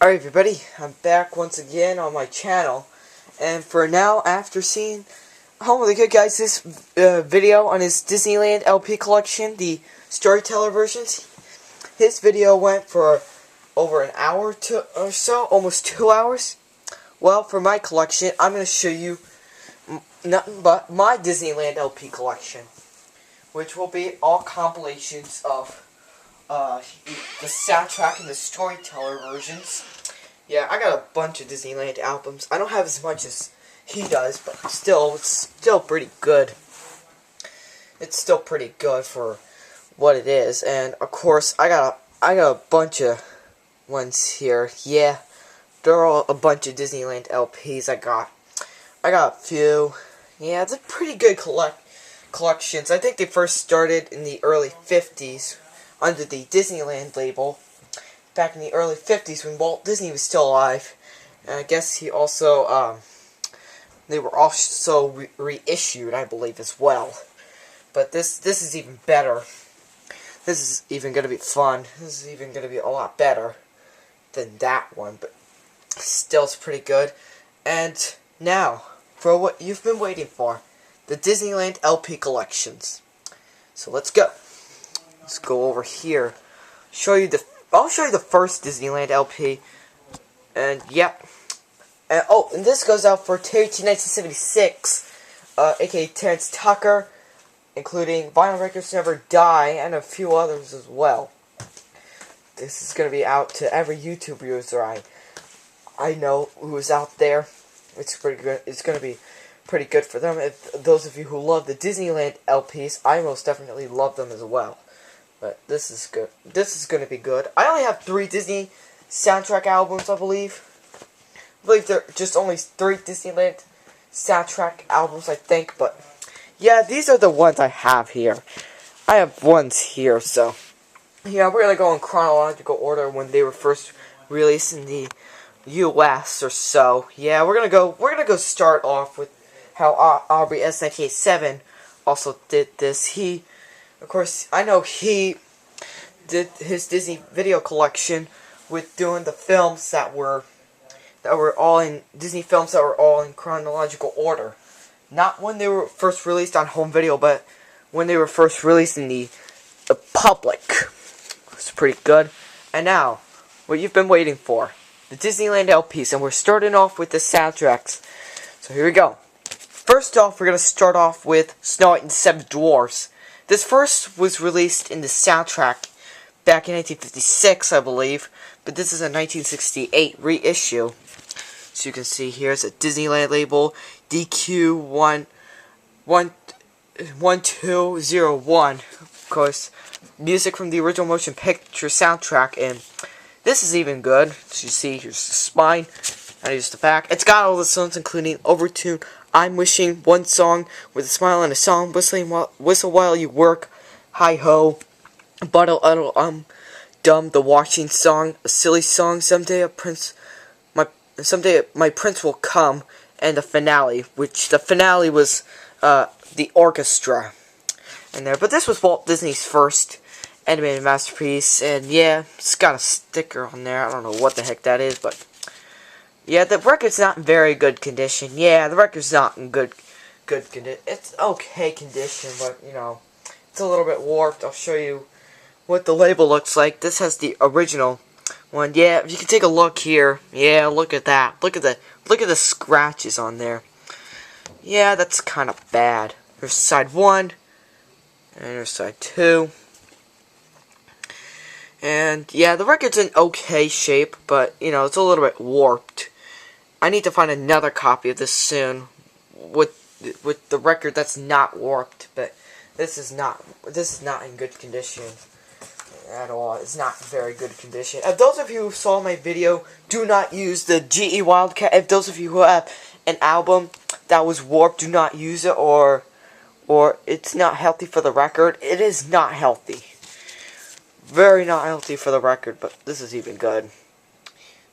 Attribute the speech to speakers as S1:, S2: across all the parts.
S1: Alright everybody, I'm back once again on my channel, and for now, after seeing Home of the Good Guys, this video on his Disneyland LP Collection, the storyteller versions, his video went for over an hour or so, almost 2 hours. Well, for my collection, I'm going to show you nothing but my Disneyland LP Collection, which will be all compilations of the soundtrack and the storyteller versions. Yeah, I got a bunch of Disneyland albums. I don't have as much as he does, but still, it's still pretty good. It's still pretty good for what it is. And of course, I got a bunch of ones here. Yeah, they're all a bunch of Disneyland LPs. I got a few. Yeah, it's a pretty good collections. I think they first started in the early 50s. Under the Disneyland label, back in the early 50s when Walt Disney was still alive. And I guess he also, they were also reissued, I believe, as well. But this is even better. This is even going to be fun. This is even going to be a lot better than that one, but still it's pretty good. And now, for what you've been waiting for, the Disneyland LP collections. So let's go. Let's go over here. I'll show you the first Disneyland LP. And yep. And and this goes out for Terry T 1976, aka Terrence Tucker, including Vinyl Records Never Die and a few others as well. This is gonna be out to every YouTube user I know who is out there. It's pretty good. It's gonna be pretty good for them. If those of you who love the Disneyland LPs, I most definitely love them as well. But this is good. This is going to be good. I only have 3 Disney soundtrack albums, I believe. I believe there are just only 3 Disneyland soundtrack albums, I think. But yeah, these are the ones I have here. I have ones here, so yeah, we're gonna go in chronological order when they were first released in the U.S. or so. Yeah, we're gonna go start off with how Aubrey S1987 also did this. Of course, I know he did his Disney video collection with doing the films that were all in Disney films that were all in chronological order. Not when they were first released on home video, but when they were first released in the public. It's pretty good. And now, what you've been waiting for, the Disneyland LPs, and we're starting off with the soundtracks. So here we go. First off, we're going to start off with Snow White and the Seven Dwarfs. This first was released in the soundtrack back in 1956, I believe, but this is a 1968 reissue. So you can see here it's a Disneyland label, DQ1201. Of course, music from the original motion picture soundtrack, and this is even good. So you see, here's the spine, and here's the back. It's got all the songs, including Overtune, I'm Wishing, One Song, With a Smile and a Song, Whistle While You Work, Hi Ho, Bottle Uddle Dumb, The Washing Song, A Silly Song, Someday My Prince Will Come, and the finale, which the finale was the orchestra in there. But this was Walt Disney's first animated masterpiece, and yeah, it's got a sticker on there. I don't know what the heck that is, but yeah, the record's not in very good condition. Yeah, the record's not in good condition. It's okay condition, but, you know, it's a little bit warped. I'll show you what the label looks like. This has the original one. Yeah, if you can take a look here. Yeah, look at that. Look at the scratches on there. Yeah, that's kind of bad. Here's side 1, and here's side 2. And yeah, the record's in okay shape, but, you know, it's a little bit warped. I need to find another copy of this soon with the record that's not warped, but this is not in good condition at all. It's not in very good condition. If those of you who saw my video, do not use the GE Wildcat. If those of you who have an album that was warped, do not use it, or it's not healthy for the record. It is not healthy. Very not healthy for the record, but this is even good.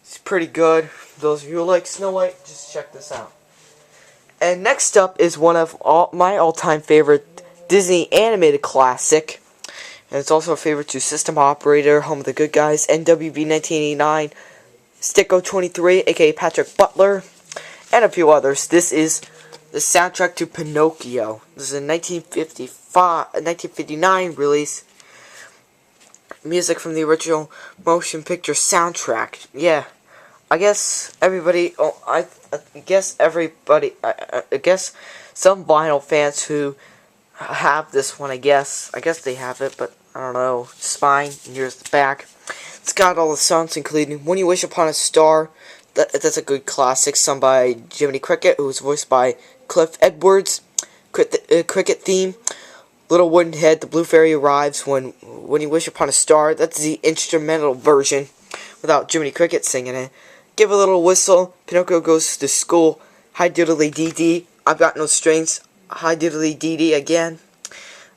S1: It's pretty good. Those of you who like Snow White, just check this out. And next up is one of my all-time favorite Disney animated classic. And it's also a favorite to System Operator, Home of the Good Guys, NWB 1989, Sticko23, aka Patrick Butler, and a few others. This is the soundtrack to Pinocchio. This is a 1959 release. Music from the original motion picture soundtrack. Yeah, I guess everybody. Oh, I guess everybody. I guess some vinyl fans who have this one. I guess they have it, but I don't know. Spine. And here's the back. It's got all the songs, including "When You Wish Upon a Star." That's a good classic, sung by Jiminy Cricket, who was voiced by Cliff Edwards. Cricket theme. Little Wooden Head, the Blue Fairy arrives when you wish upon a star. That's the instrumental version, without Jiminy Cricket singing it. Give a little whistle. Pinocchio goes to school. Hi diddly dee dee. I've got no strings. Hi diddly dee dee again.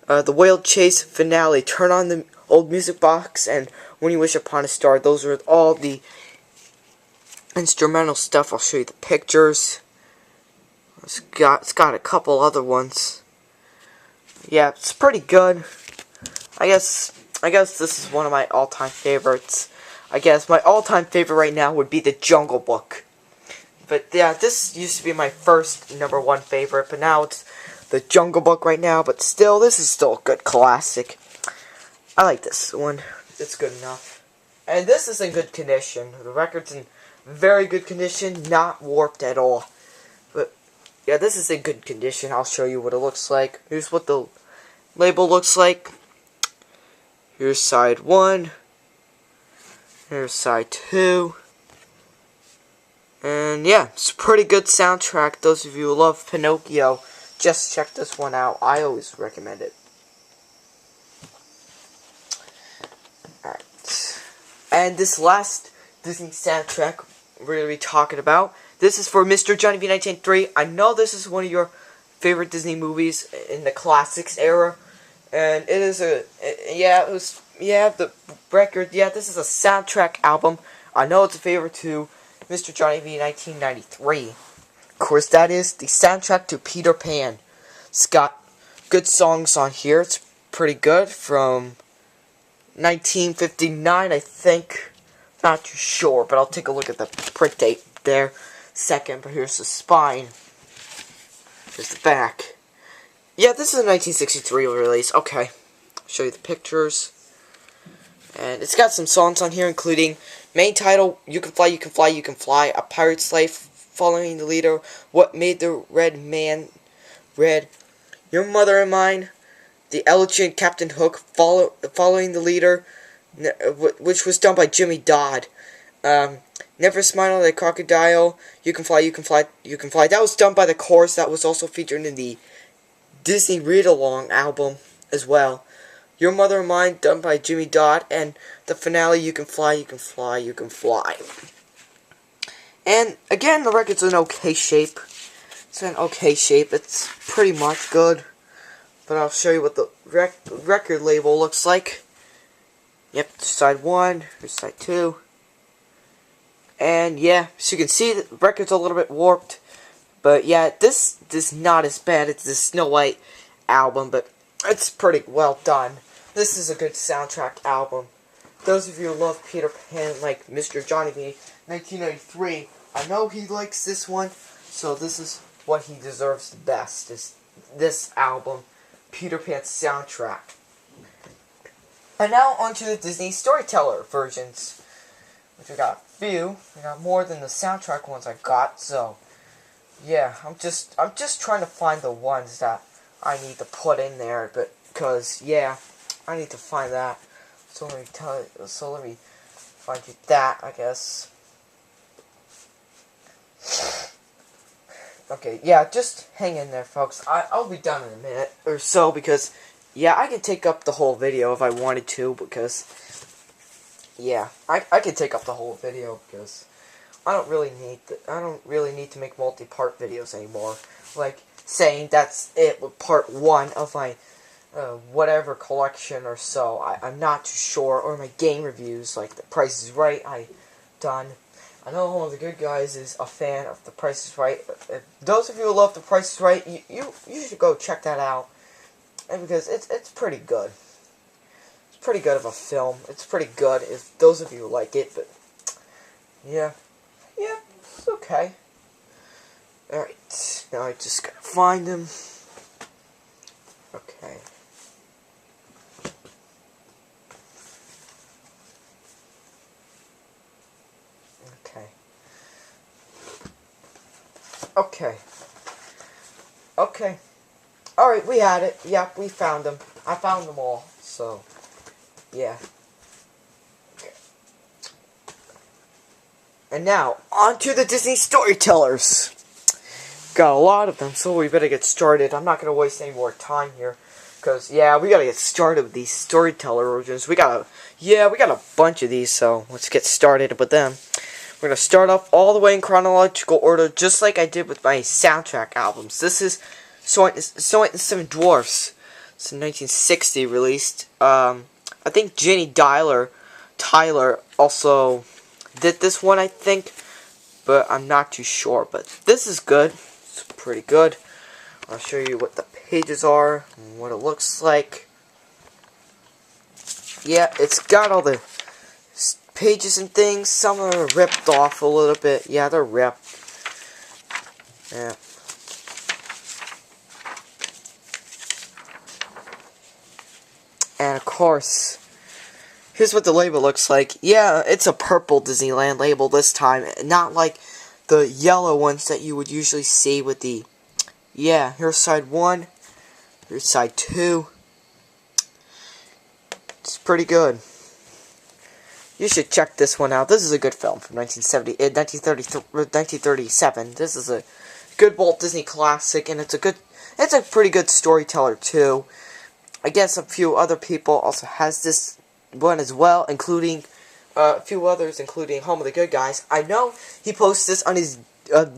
S1: The Whale Chase finale. Turn on the old music box and When You Wish Upon a Star. Those are all the instrumental stuff. I'll show you the pictures. It's got a couple other ones. Yeah, it's pretty good. I guess this is one of my all-time favorites. I guess my all-time favorite right now would be The Jungle Book. But yeah, this used to be my first #1 favorite, but now it's The Jungle Book right now. But still, this is still a good classic. I like this one. It's good enough. And this is in good condition. The record's in very good condition, not warped at all. But yeah, this is in good condition. I'll show you what it looks like. Here's what the label looks like. Here's side 1. Here's side 2. And yeah, it's a pretty good soundtrack. Those of you who love Pinocchio, just check this one out. I always recommend it. Alright. And this last Disney soundtrack we're going to be talking about. This is for Mr. Johnny V 1983. I know this is one of your favorite Disney movies in the classics era. And it is the record, this is a soundtrack album. I know it's a favorite to Mr. Johnny V 1993. Of course, that is the soundtrack to Peter Pan. It's got good songs on here. It's pretty good. From 1959, I think. Not too sure, but I'll take a look at the print date there second. But here's the spine. Here's the back. Yeah, this is a 1963 release. Okay, I'll show you the pictures. And it's got some songs on here, including main title, You Can Fly, You Can Fly, You Can Fly, A Pirate's Life, Following the Leader, What Made the Red Man Red, Your Mother and Mine, The Elephant, Captain Hook, Following the Leader, which was done by Jimmy Dodd. Never Smile at a Crocodile, You Can Fly, You Can Fly, You Can Fly. That was done by the Chorus. That was also featured in the Disney Read-Along album as well. Your Mother and Mine, done by Jimmy Dodd, and the finale, You Can Fly, You Can Fly, You Can Fly. And again, the record's in okay shape. It's in okay shape. It's pretty much good. But I'll show you what the record label looks like. Yep, side 1, here's side 2. And yeah, as you can see, the record's a little bit warped. But yeah, this is not as bad as the Snow White album, but it's pretty well done. This is a good soundtrack album. Those of you who love Peter Pan, like Mr. Johnny V, 1993, I know he likes this one, so this is what he deserves the best, is this album, Peter Pan's soundtrack. And now onto the Disney Storyteller versions, which we got a few. We got more than the soundtrack ones I got, so yeah, I'm just trying to find the ones that I need to put in there, but because yeah, I need to find that. So let me find you that, I guess. Okay, yeah, just hang in there, folks. I'll be done in a minute or so, because yeah, I can take up the whole video if I wanted to, because yeah, I can take up the whole video, because I don't really need to make multi-part videos anymore. Like saying that's it with part 1 of my whatever collection or so. I'm not too sure. Or my game reviews, like The Price is Right, I done. I know one of the good guys is a fan of The Price is Right. If those of you who love The Price is Right, you should go check that out. And because it's pretty good. It's pretty good of a film. It's pretty good if those of you like it, but Yeah. Yeah, it's okay. Alright, now I just gotta find him. Okay. Okay. Okay. Okay. Alright, we had it. Yep, we found them. I found them all. So, yeah. Okay. And now, on to the Disney Storytellers. Got a lot of them, so we better get started. I'm not going to waste any more time here. Because, yeah, we got to get started with these Storyteller origins. We got a bunch of these, so let's get started with them. We're going to start off all the way in chronological order, just like I did with my soundtrack albums. This is Snow White and the Seven Dwarfs. It's in 1960 released. I think Jenny Tyler also did this one, I think. But I'm not too sure. But this is good. It's pretty good. I'll show you what the pages are and what it looks like. Yeah, it's got all the pages and things. Some are ripped off a little bit. Yeah, they're ripped. Yeah. And of course, here's what the label looks like. Yeah, it's a purple Disneyland label this time. Not like the yellow ones that you would usually see with the... Yeah, here's side 1. Here's side 2. It's pretty good. You should check this one out. This is a good film from 1937. This is a good Walt Disney classic, and it's a pretty good storyteller too. I guess a few other people also has this one as well, including a few others, including Home of the Good Guys. I know he posted this on his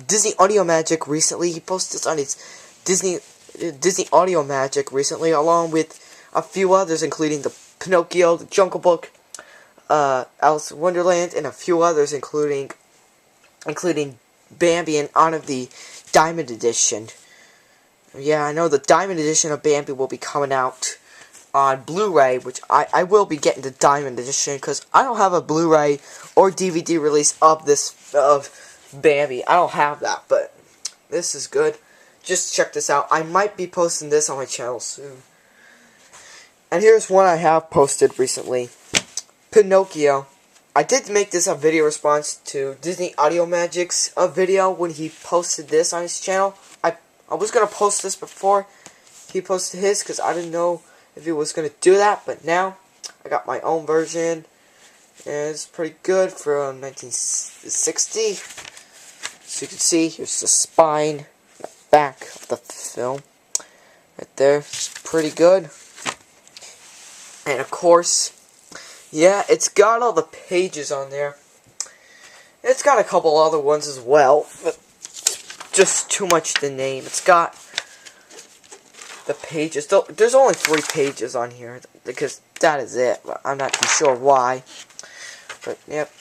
S1: Disney Audio Magic recently. He posted this on his Disney Audio Magic recently, along with a few others, including the Pinocchio, the Jungle Book, Alice in Wonderland, and a few others, including Bambi and Honor of the Diamond Edition. Yeah, I know the Diamond Edition of Bambi will be coming out on Blu-ray, which I will be getting the Diamond Edition because I don't have a Blu-ray or DVD release of Bambi. I don't have that, but this is good. Just check this out. I might be posting this on my channel soon. And here's one I have posted recently. Pinocchio. I did make this a video response to Disney Audio Magic's video when he posted this on his channel. I was going to post this before he posted his because I didn't know if he was going to do that, but now I got my own version, and it's pretty good from 1960. So you can see, here's the spine, the back of the film, right there. It's pretty good. And of course, yeah, it's got all the pages on there. It's got a couple other ones as well, but just too much to name. It's got the pages. There's only 3 pages on here because that is it. I'm not too sure why. But yep.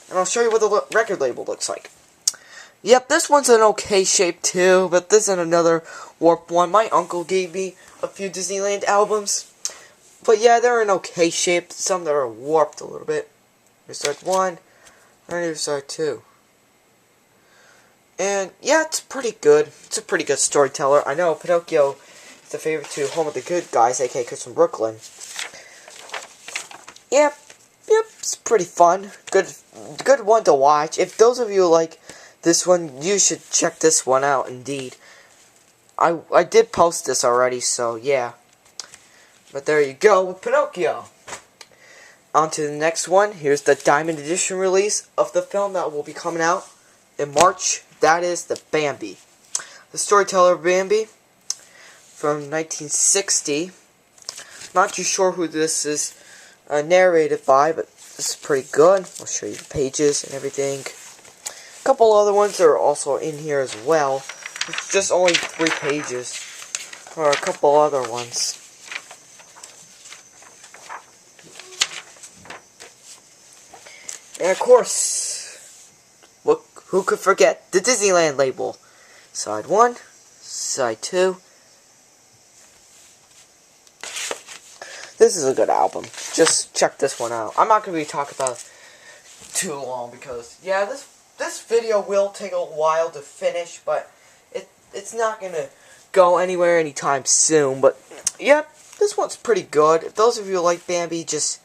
S1: And I'll show you what the record label looks like. Yep, this one's an okay shape too, but this is another warped one. My uncle gave me a few Disneyland albums. But yeah, they're in okay shape. Some that are warped a little bit. Here's side 1, and here's side 2. And yeah, it's pretty good. It's a pretty good storyteller. I know Pinocchio is a favorite to Home of the Good Guys, aka Chris from Brooklyn. Yep, it's pretty fun. Good one to watch. If those of you like this one, you should check this one out. Indeed, I did post this already, so yeah. But there you go with Pinocchio. On to the next one. Here's the Diamond Edition release of the film that will be coming out in March. That is the Bambi. The storyteller Bambi from 1960. Not too sure who this is narrated by, but this is pretty good. I'll show you the pages and everything. A couple other ones that are also in here as well. It's just only 3 pages. Or a couple other ones. And of course, who could forget the Disneyland label? Side 1, side 2. This is a good album. Just check this one out. I'm not going to be talking about too long because, yeah, this video will take a while to finish, but it's not gonna go anywhere anytime soon. But, yep, this one's pretty good. If those of you like Bambi, just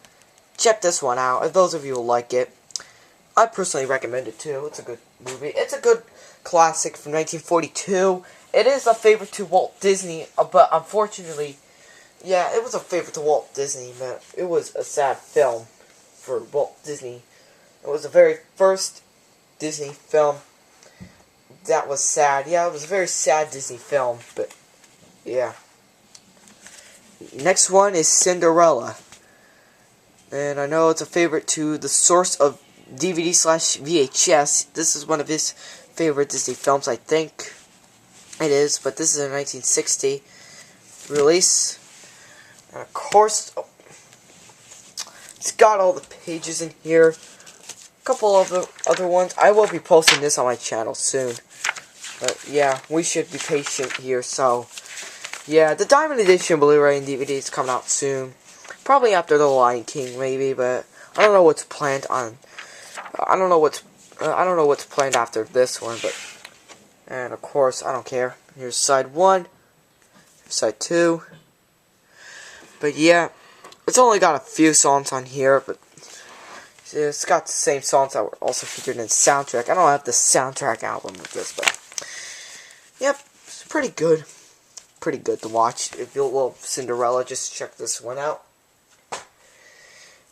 S1: check this one out. If those of you like it, I personally recommend it too. It's a good movie. It's a good classic from 1942. It is a favorite to Walt Disney, but unfortunately, yeah, it was a favorite to Walt Disney, man. It was a sad film for Walt Disney. It was the very first Disney film that was sad. Yeah, it was a very sad Disney film, but yeah. Next one is Cinderella. And I know it's a favorite to the source of DVD/VHS. This is one of his favorite Disney films, I think it is, but this is a 1960 release. And of course, it's got all the pages in here. A couple of the other ones. I will be posting this on my channel soon. But yeah, we should be patient here. So, yeah, the Diamond Edition Blu-ray and DVD is coming out soon. Probably after The Lion King, maybe, but I don't know what's planned on. I don't know what's planned after this one, but and of course I don't care. Here's side 1, side 2. But yeah, it's only got a few songs on here, but it's got the same songs that were also featured in the soundtrack. I don't have the soundtrack album of this, but yep, it's pretty good. Pretty good to watch. If you love Cinderella, just check this one out.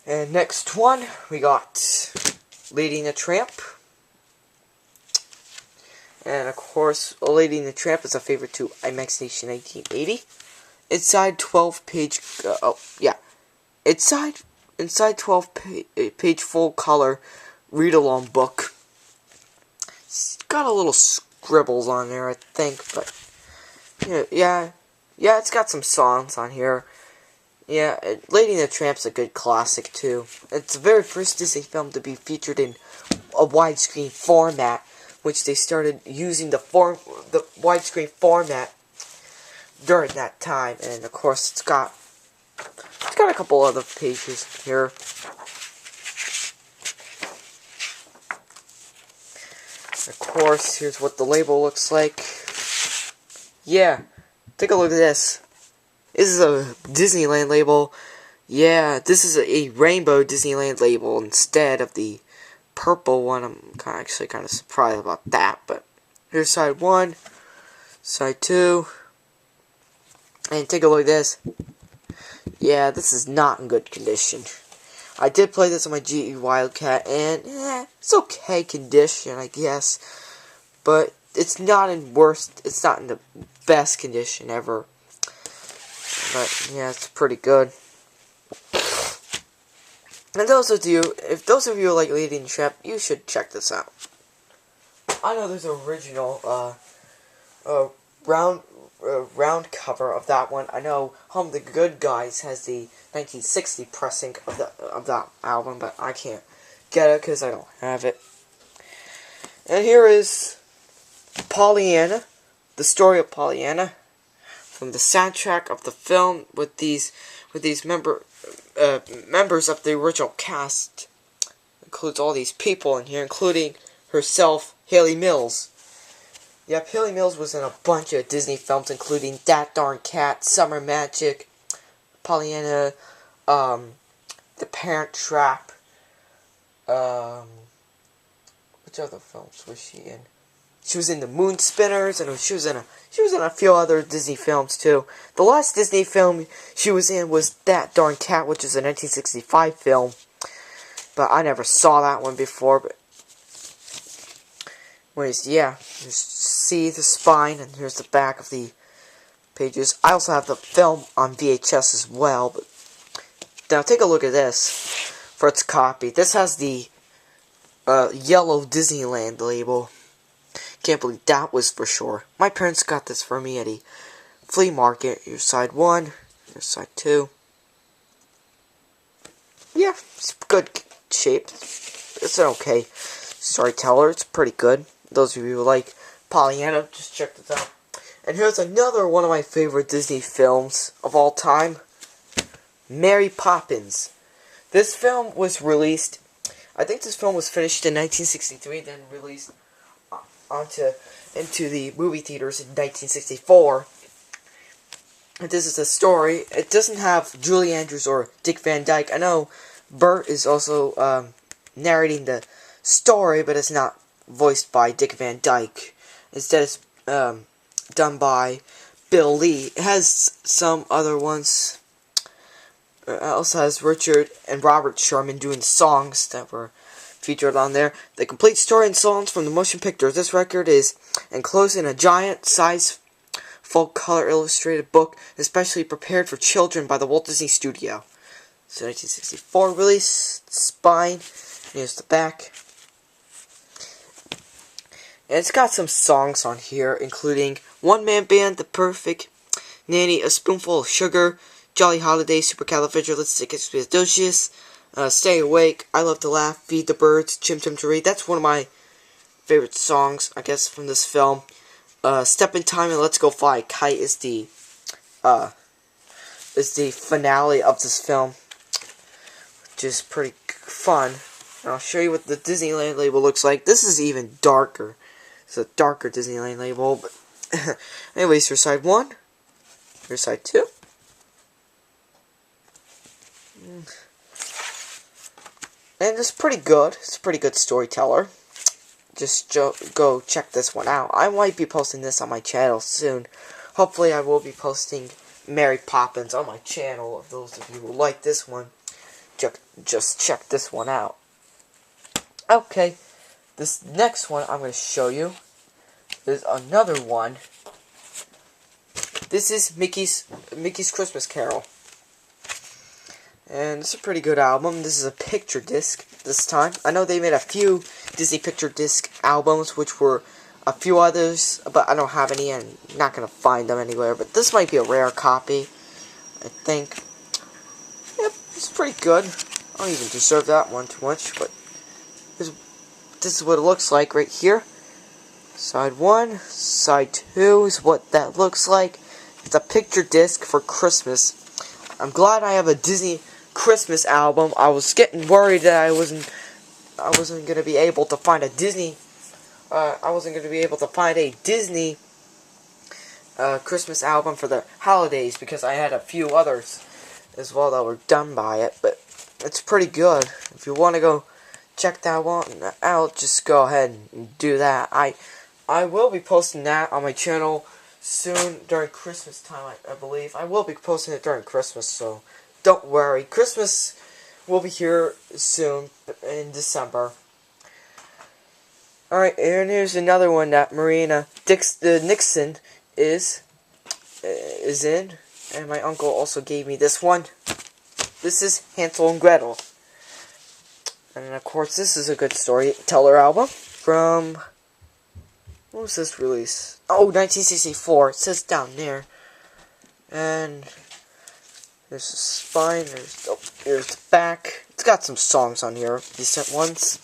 S1: And next one, we got Lady and the Tramp. And of course, Lady and the Tramp is a favorite to IMAX Nation 1980. Inside 12-page, inside 12-page full color read-along book. It's got a little scribbles on there, I think, but yeah, it's got some songs on here. Yeah, Lady and the Tramp's a good classic too. It's the very first Disney film to be featured in a widescreen format, which they started using the widescreen format during that time. And of course, it's got a couple other pages here. Of course, here's what the label looks like. Yeah, take a look at this. This is a Disneyland label. Yeah, this is a rainbow Disneyland label instead of the purple one. I'm actually kind of surprised about that. But here's side 1, side 2. And take a look at this. Yeah, this is not in good condition. I did play this on my GE Wildcat, and it's okay condition, I guess. But it's not in the best condition ever. But yeah, it's pretty good. And if those of you like Lady and the Tramp, you should check this out. I know there's an original round cover of that one. I know Home of the Good Guys has the 1960 pressing of that album, but I can't get it because I don't have it. And here is Pollyanna, the story of Pollyanna, from the soundtrack of the film with these members of the original cast. Includes all these people in here, including herself, Haley Mills. Yep, Haley Mills was in a bunch of Disney films, including That Darn Cat, Summer Magic, Pollyanna, The Parent Trap. Which other films was she in? She was in The Moon Spinners, and she was in a few other Disney films too. The last Disney film she was in was That Darn Cat, which is a 1965 film. But I never saw that one before. But anyways, yeah, just see the spine, and here's the back of the pages. I also have the film on VHS as well. But now take a look at this for its copy. This has the yellow Disneyland label. Can't believe that was for sure. My parents got this for me at a flea market. Here's side 1. Here's side 2. Yeah, it's good shape. It's an okay storyteller. It's pretty good. Those of you who like Pollyanna, just check this out. And here's another one of my favorite Disney films of all time. Mary Poppins. This film was released I think this film was finished in 1963, then released into the movie theaters in 1964. This is a story. It doesn't have Julie Andrews or Dick Van Dyke. I know Bert is also narrating the story, but it's not voiced by Dick Van Dyke. Instead, it's done by Bill Lee. It has some other ones. It also has Richard and Robert Sherman doing songs that were featured on there. The complete story and songs from the motion picture. This record is enclosed in a giant size full color illustrated book, especially prepared for children by the Walt Disney Studio. It's a 1964 release. Spine. Here's the back. And it's got some songs on here, including One Man Band, The Perfect Nanny, A Spoonful of Sugar, Jolly Holiday, Supercalifragilisticexpialidocious, Stay Awake, I Love to Laugh, Feed the Birds, Chim Chim Cheree. That's one of my favorite songs, I guess, from this film. Step in Time and Let's Go Fly Kite is the finale of this film, which is pretty fun. And I'll show you what the Disneyland label looks like. This is even darker. It's a darker Disneyland label, but anyways, here's side 1. Here's side 2. And it's pretty good. It's a pretty good storyteller. Just go check this one out. I might be posting this on my channel soon. Hopefully I will be posting Mary Poppins on my channel. If those of you who like this one, just check this one out. Okay, this next one I'm going to show you is another one. This is Mickey's Christmas Carol. And it's a pretty good album. This is a picture disc this time. I know they made a few Disney picture disc albums, which were a few others, but I don't have any and not going to find them anywhere. But this might be a rare copy, I think. Yep, it's pretty good. I don't even deserve that one too much, but this is what it looks like right here. Side 1, side 2 is what that looks like. It's a picture disc for Christmas. I'm glad I have a Disney Christmas album. I was getting worried that I wasn't gonna be able to find a Disney. I wasn't gonna be able to find a Disney Christmas album for the holidays because I had a few others as well that were done by it. But it's pretty good. If you want to go check that one out, just go ahead and do that. I will be posting that on my channel soon during Christmas time, I believe. I will be posting it during Christmas, so don't worry. Christmas will be here soon in December. Alright, and here's another one that Marina Nixon is in, and my uncle also gave me this one. This is Hansel and Gretel. And of course, this is a good storyteller album from... When was this release? Oh, 1964. It says down there. And there's the spine. Here's the back. It's got some songs on here. Decent ones.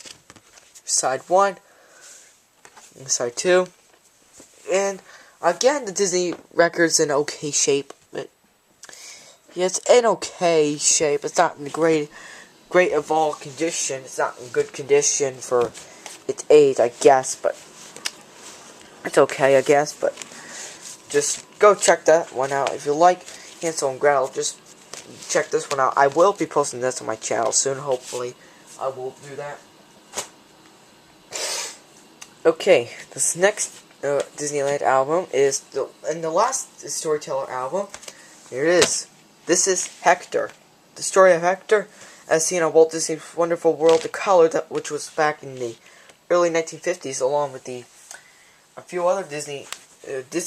S1: Side 1. And side 2. And again, the Disney record's in okay shape. But yeah, it's in okay shape. It's not in great of all condition. It's not in good condition for its age, I guess. But it's okay, I guess, but just go check that one out. If you like Hansel and Gretel, just check this one out. I will be posting this on my channel soon, hopefully. I will do that. Okay, this next Disneyland album is the last storyteller album. Here it is. This is Hector. The story of Hector, as seen on Walt Disney's Wonderful World of Color, which was back in the early 1950s, along with a few other Disney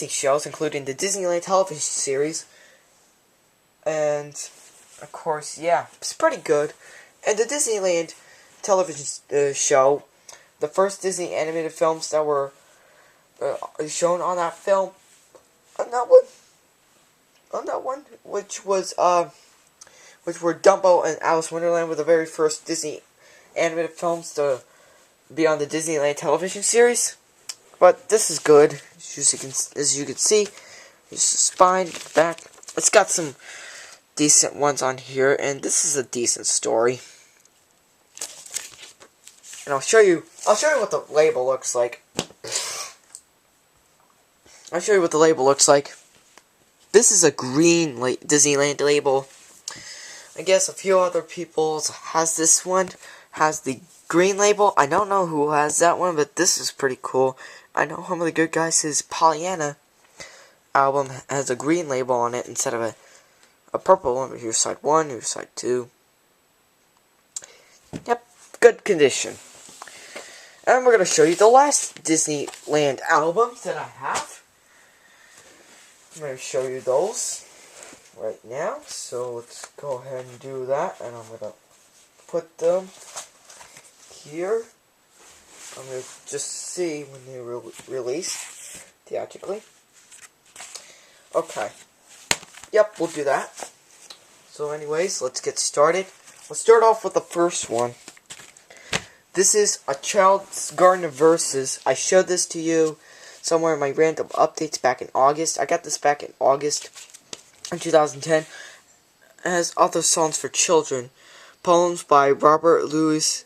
S1: shows, including the Disneyland television series. And, of course, yeah, it's pretty good. And the Disneyland television show, the first Disney animated films that were shown on that film, on that one, which were Dumbo and Alice in Wonderland, were the very first Disney animated films to be on the Disneyland television series. But this is good, as you can see. There's the spine, the back. It's got some decent ones on here, and this is a decent story. And I'll show you what the label looks like. I'll show you what the label looks like. This is a green Disneyland label. I guess a few other people has this one, has the green label. I don't know who has that one, but this is pretty cool. I know Home of the Good Guys, his Pollyanna album has a green label on it instead of a purple one. But here's side 1, here's side 2. Yep, good condition. And we're going to show you the last Disneyland albums that I have. I'm going to show you those right now. So let's go ahead and do that. And I'm going to put them here. I'm going to just see when they released theatrically. Okay. Yep, we'll do that. So anyways, let's get started. Let's start off with the first one. This is A Child's Garden of Verses. I showed this to you somewhere in my random updates back in August. I got this back in August in 2010. It has other songs for children. Poems by Robert Louis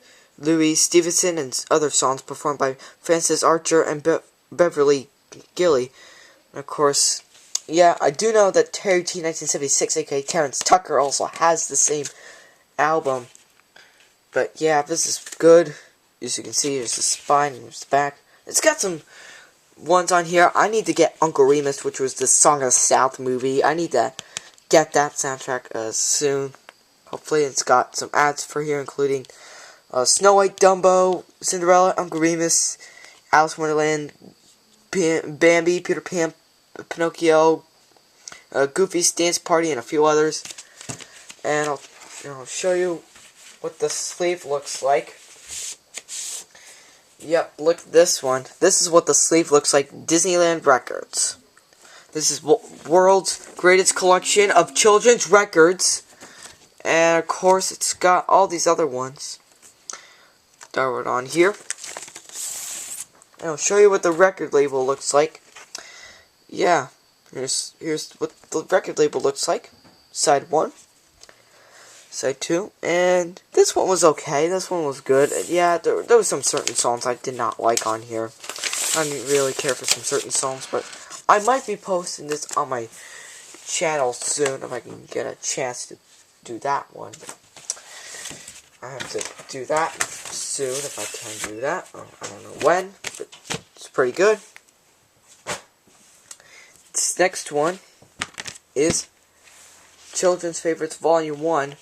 S1: Stevenson and other songs performed by Francis Archer and Beverly Gilly. And of course, yeah, I do know that Terry T. 1976, aka Terrence Tucker, also has the same album. But yeah, this is good. As you can see, here's the spine and here's the back. It's got some ones on here. I need to get Uncle Remus, which was the Song of the South movie. I need to get that soundtrack soon. Hopefully it's got some ads for here, including Snow White, Dumbo, Cinderella, Uncle Remus, Alice in Wonderland, Bambi, Peter Pan, Pinocchio, Goofy's Dance Party, and a few others. And I'll show you what the sleeve looks like. Yep, look at this one. This is what the sleeve looks like. Disneyland Records. This is world's greatest collection of children's records. And of course, it's got all these other ones that are on here. And I'll show you what the record label looks like. Yeah, here's what the record label looks like. Side 1. Side 2, and this one was okay. This one was good. Yeah, there were some certain songs I did not like on here. I didn't really care for some certain songs, but I might be posting this on my channel soon if I can get a chance to do that one. I have to do that soon if I can do that. I don't know when, but it's pretty good. This next one is Children's Favorites Volume 1.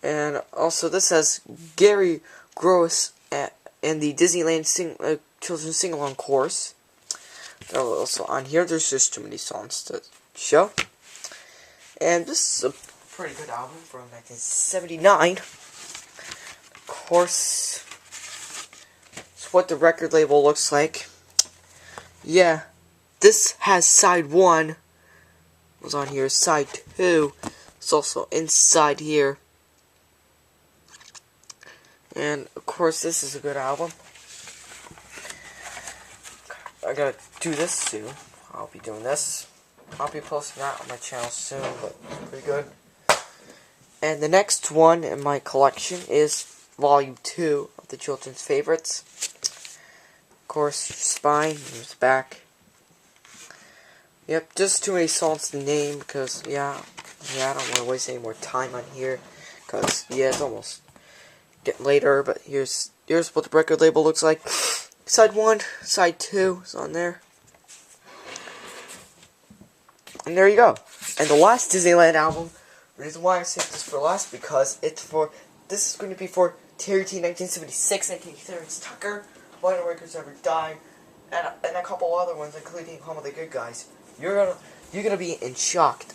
S1: And also, this has Gary Gross and the Disneyland Children's Sing-Along Chorus. They're also on here. There's just too many songs to show. And this is a pretty good album from 1979. Of course, it's what the record label looks like. Yeah, this has side 1. Was on here. Side 2. It's also inside here. And, of course, this is a good album. I gotta do this soon. I'll be doing this. I'll be posting that on my channel soon, but it's pretty good. And the next one in my collection is Volume 2 of the Children's Favorites. Of course, spine, here's the back. Yep, just too many songs to name, because, yeah, I don't want to waste any more time on here, because, yeah, it's almost getting later, but here's what the record label looks like. Side 1, side 2 is on there. And there you go. And the last Disneyland album, the reason why I saved this for last, because this is going to be for Terry T. 1976, aka Terrence Tucker, Vinyl Records Never Die, and a couple other ones, including Home of the Good Guys. You're gonna be in shock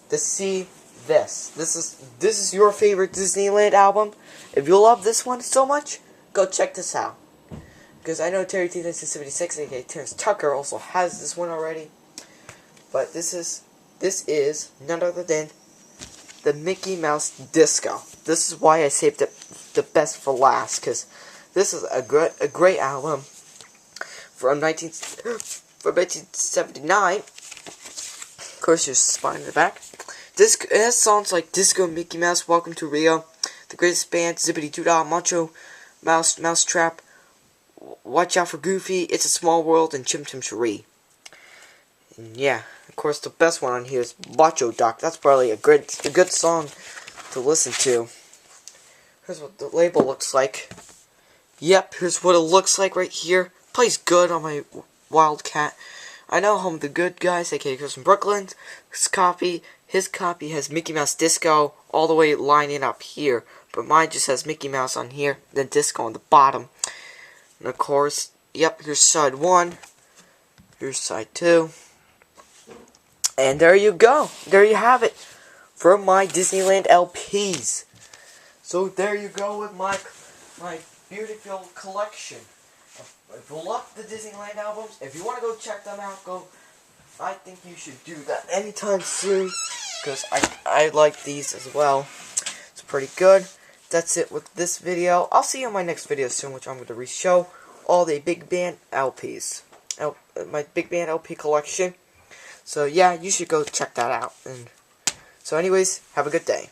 S1: to see this. This is your favorite Disneyland album. If you love this one so much, go check this out. Because I know Terry T. 1976, aka Terrence Tucker, also has this one already. But this is none other than the Mickey Mouse Disco. This is why I saved it the best for last, because this is a great album from 1979. Of course, there's spine in the back. It has songs like Disco, Mickey Mouse, Welcome to Rio, The Greatest Band, Zippity Doo Dah, Mousetrap, Watch Out for Goofy, It's a Small World, and Chim Chim Cheree. And yeah, of course, the best one on here is Bacho Doc. That's probably a good song to listen to. Here's what the label looks like. Yep, here's what it looks like right here. Plays good on my Wildcat. I know Home of the Good Guys, aka Chris from Brooklyn. His copy has Mickey Mouse Disco all the way lining up here. But mine just has Mickey Mouse on here, then Disco on the bottom. And of course, yep, here's side 1. Here's side 2. And there you go. There you have it. From my Disneyland LPs. So there you go with my beautiful collection. If you love the Disneyland albums, if you want to go check them out, I think you should do that anytime soon. Because I like these as well. It's pretty good. That's it with this video. I'll see you in my next video soon, which I'm going to re-show all the big band LPs. My big band LP collection. So yeah, you should go check that out. And so anyways, have a good day.